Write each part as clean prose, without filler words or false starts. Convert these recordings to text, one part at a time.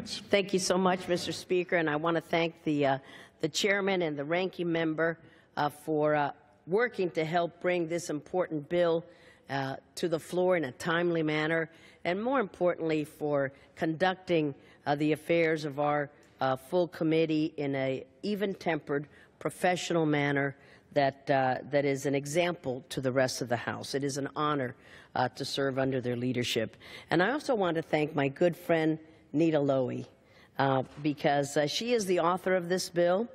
Thank you so much, Mr. Speaker, and I want to thank the chairman and the ranking member for working to help bring this important bill to the floor in a timely manner, and more importantly, for conducting the affairs of our full committee in an even-tempered, professional manner that is an example to the rest of the House. It is an honor to serve under their leadership. And I also want to thank my good friend Nita Lowey, because she is the author of this bill,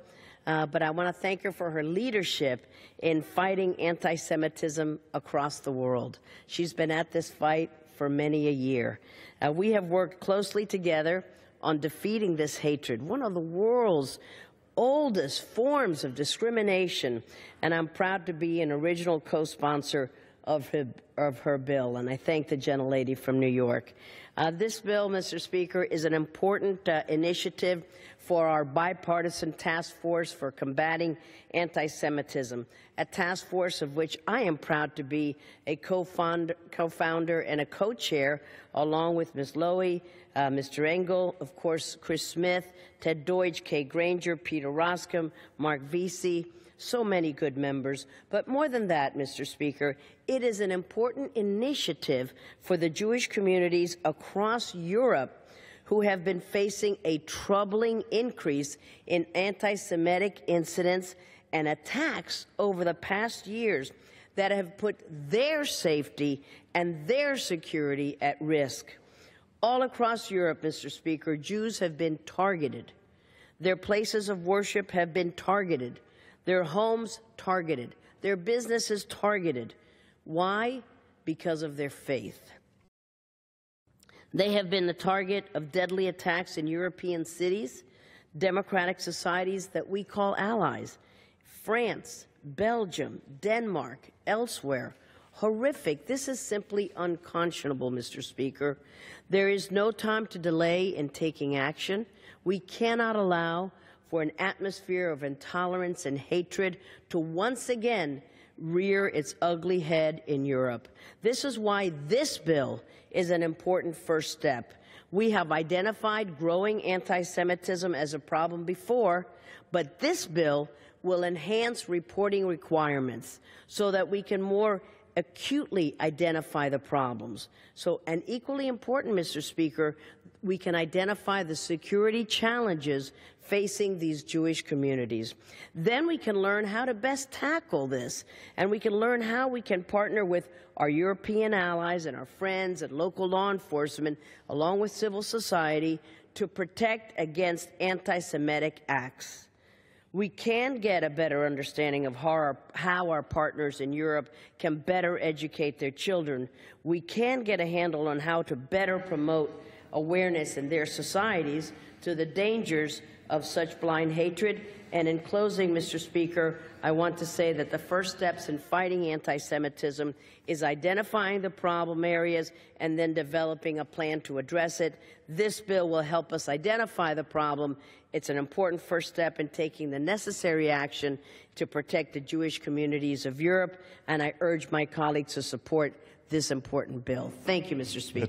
but I want to thank her for her leadership in fighting anti-Semitism across the world. She's been at this fight for many a year. We have worked closely together on defeating this hatred, one of the world's oldest forms of discrimination, and I'm proud to be an original co-sponsor of her bill, and I thank the gentlelady from New York. This bill, Mr. Speaker, is an important initiative for our bipartisan task force for combating anti-Semitism, a task force of which I am proud to be a co-founder and a co-chair, along with Ms. Lowey, Mr. Engel, of course, Chris Smith, Ted Deutsch, Kay Granger, Peter Roskam, Mark Vesey, so many good members. But more than that, Mr. Speaker, it is an important initiative for the Jewish communities across Europe who have been facing a troubling increase in anti-Semitic incidents and attacks over the past years that have put their safety and their security at risk. All across Europe, Mr. Speaker, Jews have been targeted. Their places of worship have been targeted. Their homes targeted, their businesses targeted. Why? Because of their faith. They have been the target of deadly attacks in European cities, democratic societies that we call allies. France, Belgium, Denmark, elsewhere. Horrific. This is simply unconscionable, Mr. Speaker. There is no time to delay in taking action. We cannot allow for an atmosphere of intolerance and hatred to once again rear its ugly head in Europe. This is why this bill is an important first step. We have identified growing anti-Semitism as a problem before, but this bill will enhance reporting requirements so that we can more acutely identify the problems. So, and equally important, Mr. Speaker, we can identify the security challenges facing these Jewish communities. Then we can learn how to best tackle this, and we can learn how we can partner with our European allies and our friends and local law enforcement, along with civil society, to protect against anti-Semitic acts. We can get a better understanding of how our partners in Europe can better educate their children. We can get a handle on how to better promote awareness in their societies to the dangers of such blind hatred. And in closing, Mr. Speaker, I want to say that the first steps in fighting anti-Semitism is identifying the problem areas and then developing a plan to address it. This bill will help us identify the problem. It's an important first step in taking the necessary action to protect the Jewish communities of Europe, and I urge my colleagues to support this important bill. Thank you, Mr. Speaker.